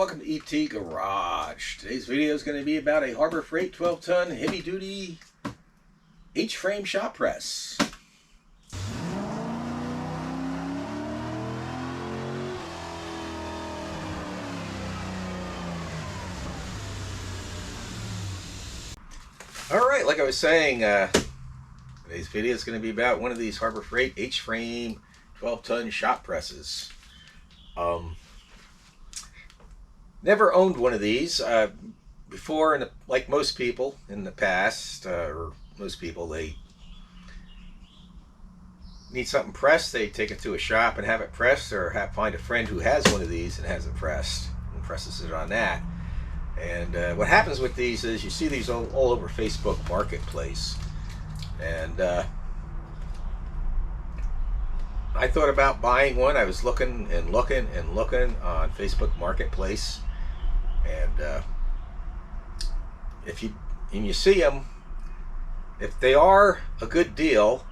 welcome to ET Garage. Today's video is going to be about a Harbor Freight 12-ton heavy-duty H-frame shop press. Alright, like I was saying, today's video is going to be about one of these Harbor Freight H-frame 12-ton shop presses. Never owned one of these before, and like most people in the past, or most people, they need something pressed, they take it to a shop and have it pressed, or find a friend who has one of these and has it pressed and presses it on that. And what happens with these is you see these all over Facebook Marketplace, and I thought about buying one. I was looking and looking and looking on Facebook Marketplace, and if you see them, if they are a good deal,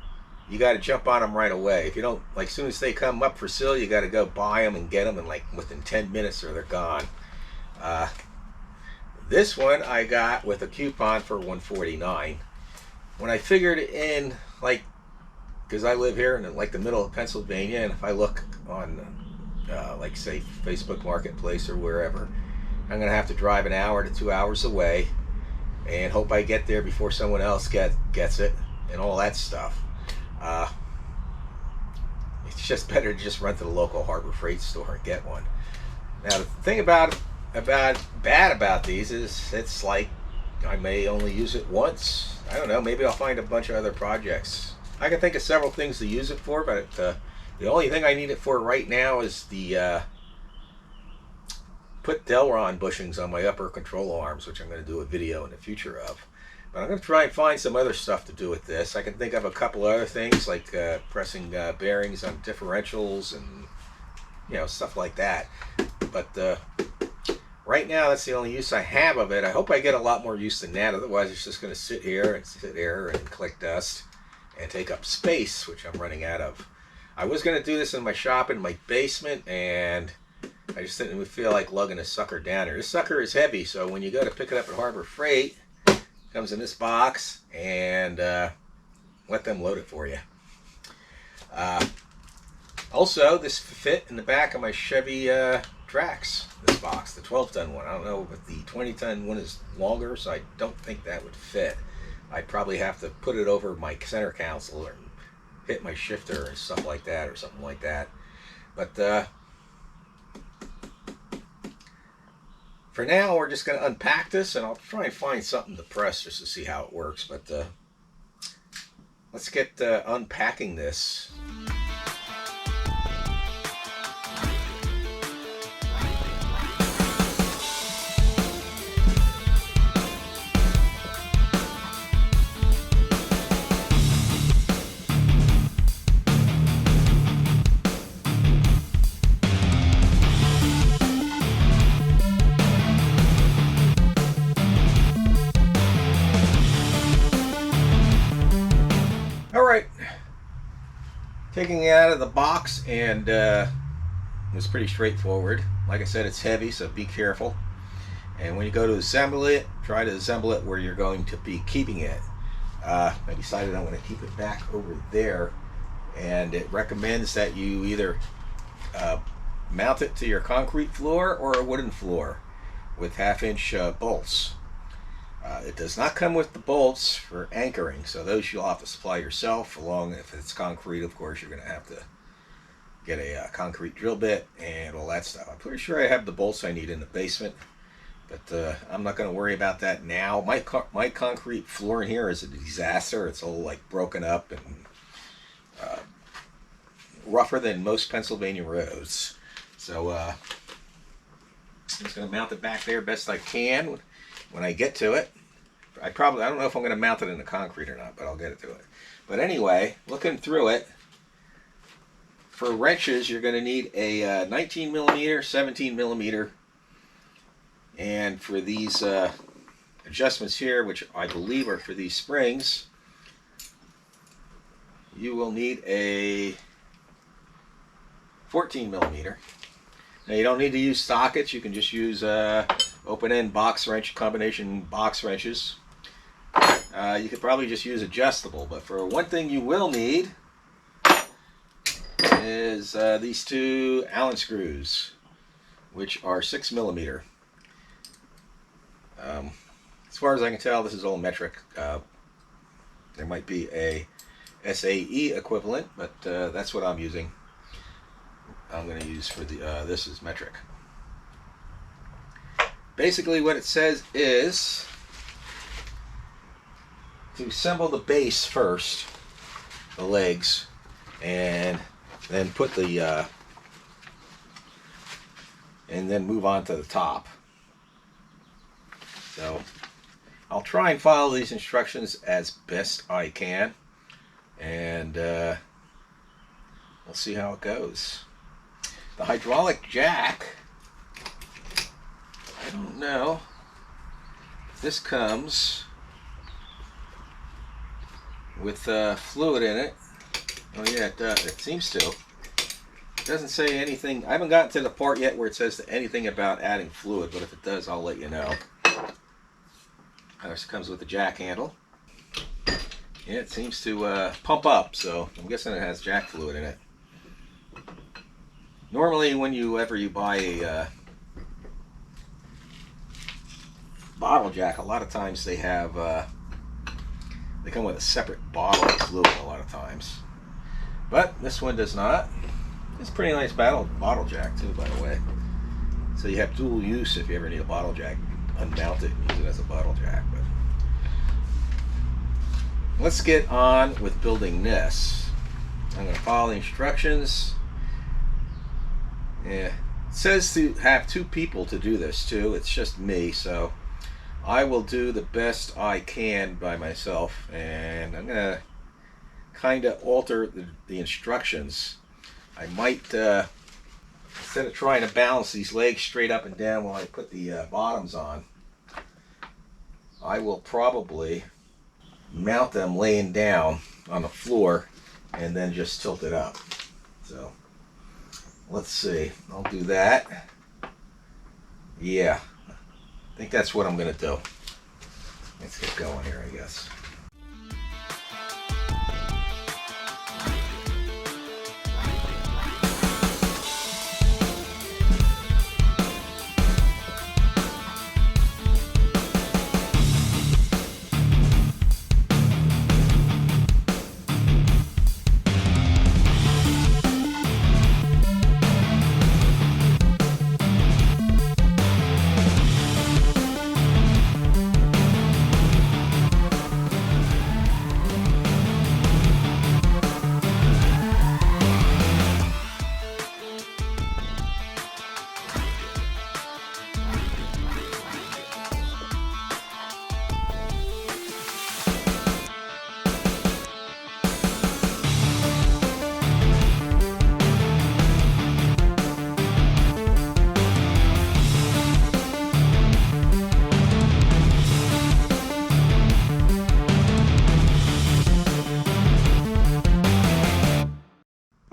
you got to jump on them right away. If you don't, like, as soon as they come up for sale, you got to go buy them and get them, and like within 10 minutes or they're gone. This one I got with a coupon for $149. When I figured in, like, because I live here in like the middle of Pennsylvania, and if I look on like say Facebook Marketplace or wherever, I'm gonna have to drive an hour to 2 hours away and hope I get there before someone else gets it and all that stuff. It's just better to just run to the local Harbor Freight store and get one. Now the thing bad about these is it's like I may only use it once. I don't know, maybe I'll find a bunch of other projects. I can think of several things to use it for, but the only thing I need it for right now is the put Delron bushings on my upper control arms, which I'm going to do a video in the future of. But I'm going to try and find some other stuff to do with this. I can think of a couple other things, like pressing bearings on differentials and, you know, stuff like that. But right now, that's the only use I have of it. I hope I get a lot more use than that. Otherwise, it's just going to sit here and collect dust and take up space, which I'm running out of. I was going to do this in my shop in my basement, and I just didn't feel like lugging this sucker down here. This sucker is heavy, so when you go to pick it up at Harbor Freight, it comes in this box, and let them load it for you. Also, this fit in the back of my Chevy Trax, this box, the 12-ton one. I don't know if the 20-ton one is longer, so I don't think that would fit. I'd probably have to put it over my center console or hit my shifter and stuff like that, or something like that. But for now, we're just going to unpack this, and I'll try and find something to press just to see how it works. But let's get unpacking this. Alright, taking it out of the box, and it was pretty straightforward. Like I said, it's heavy, so be careful. And when you go to assemble it, try to assemble it where you're going to be keeping it. I decided I'm going to keep it back over there, and it recommends that you either mount it to your concrete floor or a wooden floor with 1/2-inch bolts. It does not come with the bolts for anchoring, so those you'll have to supply yourself. Along, if it's concrete, of course, you're going to have to get a concrete drill bit and all that stuff. I'm pretty sure I have the bolts I need in the basement, but I'm not going to worry about that now. My concrete floor in here is a disaster. It's all like broken up and rougher than most Pennsylvania roads. So I'm just going to mount it back there best I can. When I get to it, I don't know if I'm going to mount it in the concrete or not, but I'll get it to it. But anyway, looking through it, for wrenches, you're going to need a 19 millimeter, 17 millimeter, and for these adjustments here, which I believe are for these springs, you will need a 14 millimeter. Now you don't need to use sockets. You can just use open-end box wrench, combination box wrenches. You could probably just use adjustable, but for one thing you will need is these two Allen screws, which are 6mm. As far as I can tell, this is all metric. There might be a SAE equivalent, but that's what I'm using. I'm going to use for the this is metric. Basically what it says is to assemble the base first, the legs, and then put the and then move on to the top. So I'll try and follow these instructions as best I can, and we'll see how it goes. The hydraulic jack, I don't know if this comes with fluid in it. Oh yeah, it does. It seems to. It doesn't say anything. I haven't gotten to the part yet where it says anything about adding fluid, but if it does, I'll let you know. It comes with a jack handle. Yeah, it seems to pump up, so I'm guessing it has jack fluid in it. Normally, whenever you buy a bottle jack, a lot of times they have they come with a separate bottle of fluid a lot of times, but this one does not. It's a pretty nice bottle jack too, by the way. So you have dual use if you ever need a bottle jack. Unmount it and use it as a bottle jack. But let's get on with building this. I'm going to follow the instructions. Yeah, it says to have 2 people to do this too. It's just me, so I will do the best I can by myself, and I'm going to kind of alter the instructions. I might instead of trying to balance these legs straight up and down while I put the bottoms on, I will probably mount them laying down on the floor and then just tilt it up. So let's see. I'll do that. Yeah, I think that's what I'm going to do. Let's get going here, I guess.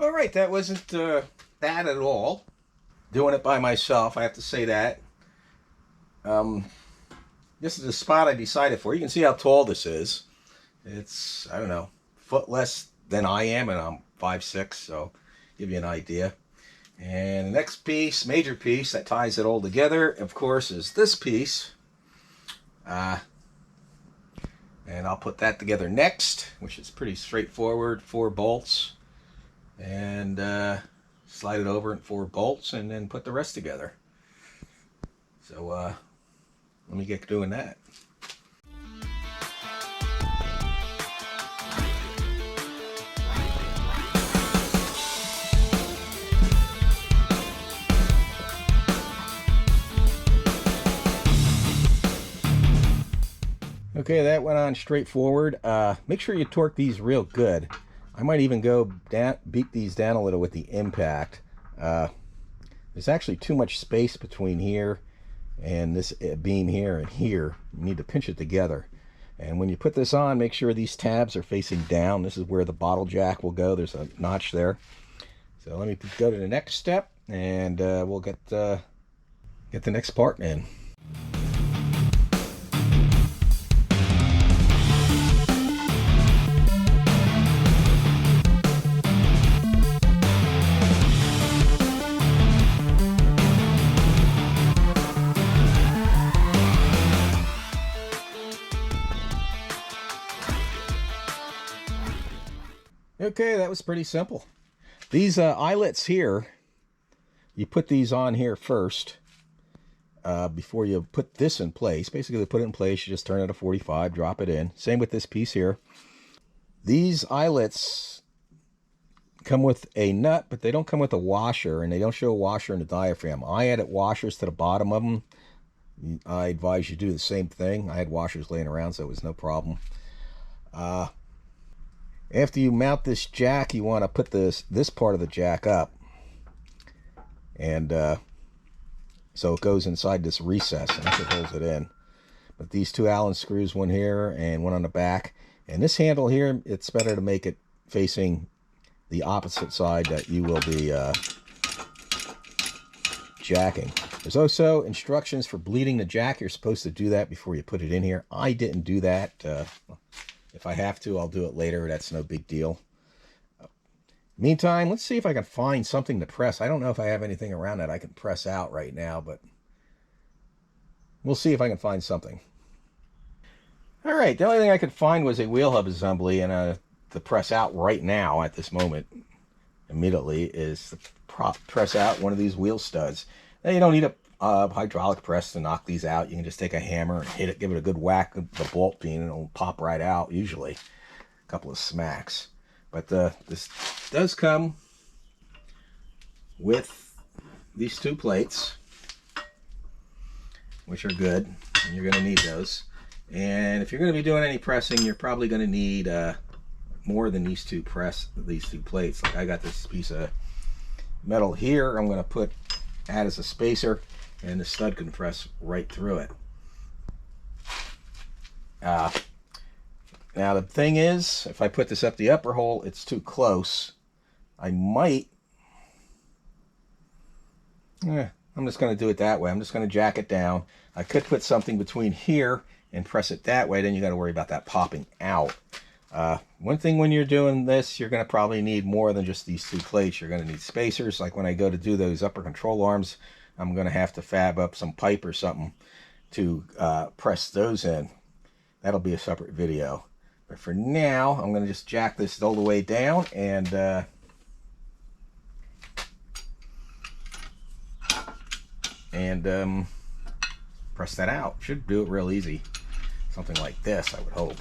Alright, that wasn't bad at all. Doing it by myself, I have to say that. This is the spot I decided for. You can see how tall this is. It's, I don't know, a foot less than I am, and I'm 5'6", so give you an idea. And the next piece, major piece, that ties it all together, of course, is this piece. And I'll put that together next, which is pretty straightforward. 4 bolts. And slide it over in 4 bolts, and then put the rest together. So let me get doing that. Okay, that went on straightforward. Make sure you torque these real good. I might even go down, beat these down a little with the impact. There's actually too much space between here and this beam here and here. You need to pinch it together. And when you put this on, make sure these tabs are facing down. This is where the bottle jack will go. There's a notch there. So let me go to the next step. and we'll get the next part in. Okay, that was pretty simple. These eyelets here, you put these on here first before you put this in place. Basically, to put it in place, you just turn it to 45, drop it in. Same with this piece here. These eyelets come with a nut, but they don't come with a washer, and they don't show a washer in the diaphragm. I added washers to the bottom of them. I advise you do the same thing. I had washers laying around, so it was no problem. After you mount this jack, you want to put this part of the jack up, and so it goes inside this recess, and that's what holds it in. But these two Allen screws, one here and one on the back, and this handle here, it's better to make it facing the opposite side that you will be jacking. There's also instructions for bleeding the jack. You're supposed to do that before you put it in here. I didn't do that. If I have to, I'll do it later. That's no big deal. Meantime, let's see if I can find something to press. I don't know if I have anything around that I can press out right now, but we'll see if I can find something. All right, the only thing I could find was a wheel hub assembly, and to press out right now at this moment, immediately, is to press out one of these wheel studs. Now, you don't need a hydraulic press to knock these out. You can just take a hammer and hit it, give it a good whack with the bolt peen, and it'll pop right out, usually. A couple of smacks. But this does come with these two plates, which are good, and you're going to need those. And if you're going to be doing any pressing, you're probably going to need more than these two plates. Like I got this piece of metal here I'm going to add as a spacer, and the stud can press right through it. Now the thing is, if I put this up the upper hole, it's too close. I'm just going to do it that way. I'm just going to jack it down. I could put something between here and press it that way, then you got to worry about that popping out. One thing when you're doing this, you're going to probably need more than just these two plates. You're going to need spacers. Like when I go to do those upper control arms, I'm going to have to fab up some pipe or something to press those in. That'll be a separate video. But for now, I'm going to just jack this all the way down and press that out. Should do it real easy. Something like this, I would hope.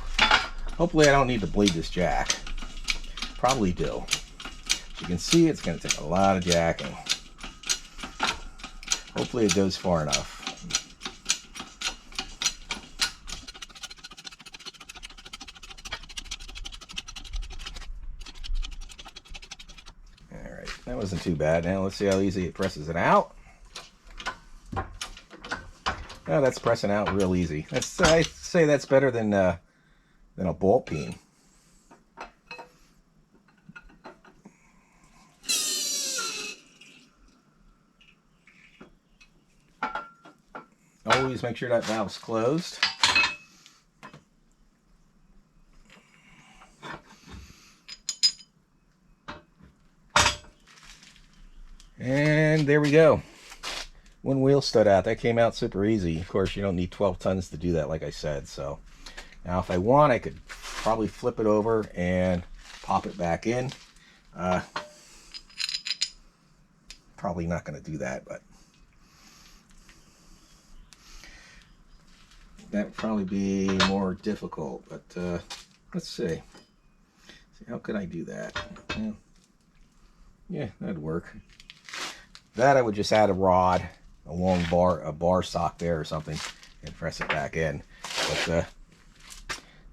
Hopefully I don't need to bleed this jack. Probably do. As you can see, it's going to take a lot of jacking. Hopefully it goes far enough. Alright, that wasn't too bad. Now let's see how easy it presses it out. Oh, that's pressing out real easy. I'd say that's better than a bolt peen. Always make sure that valve's closed. And there we go. One wheel stud out. That came out super easy. Of course, you don't need 12 tons to do that, like I said. So now if I want, I could probably flip it over and pop it back in. Probably not going to do that, but that would probably be more difficult. But let's see. How could I do that? Yeah, that'd work. That I would just add a rod, a long bar sock there or something, and press it back in. But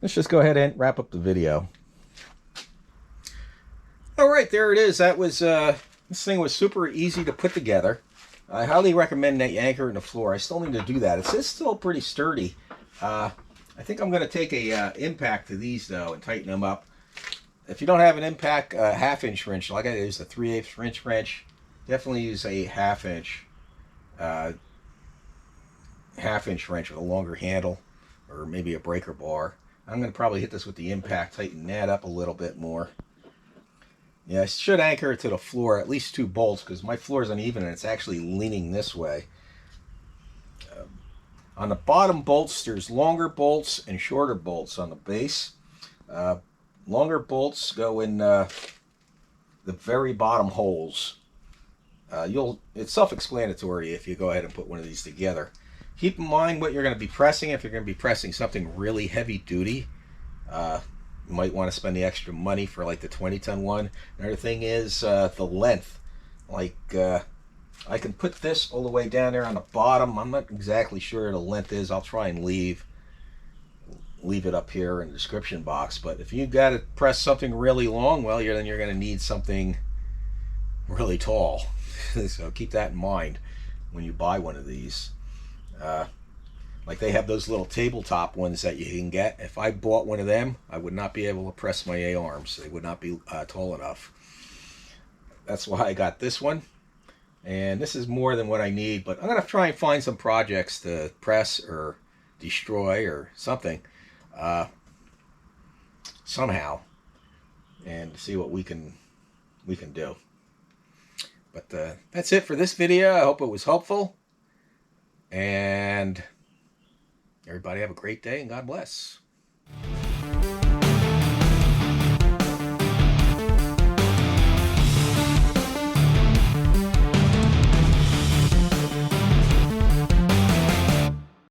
let's just go ahead and wrap up the video. All right, there it is. That was this thing was super easy to put together. I highly recommend that you anchor it in the floor. I still need to do that. It's still pretty sturdy. I think I'm going to take a impact to these though and tighten them up. If you don't have an impact, 1/2 inch wrench, like I use a 3/8 inch wrench, definitely use a uh, half inch wrench with a longer handle, or maybe a breaker bar. I'm going to probably hit this with the impact, tighten that up a little bit more. Yeah, I should anchor it to the floor, at least 2 bolts, because my floor is uneven and it's actually leaning this way. On the bottom bolts, there's longer bolts and shorter bolts on the base. Longer bolts go in the very bottom holes. It's self-explanatory if you go ahead and put one of these together. Keep in mind what you're going to be pressing. If you're going to be pressing something really heavy duty, you might want to spend the extra money for like the 20-ton one. Another thing is the length. Like I can put this all the way down there on the bottom. I'm not exactly sure the length is. I'll try and leave it up here in the description box. But if you got to press something really long, well, then you're going to need something really tall. So keep that in mind when you buy one of these. Like they have those little tabletop ones that you can get. If I bought one of them, I would not be able to press my A arms. They would not be tall enough. That's why I got this one. And this is more than what I need, but I'm going to try and find some projects to press or destroy or something somehow, and see what we can do. But that's it for this video. I hope it was helpful, and everybody have a great day and God bless.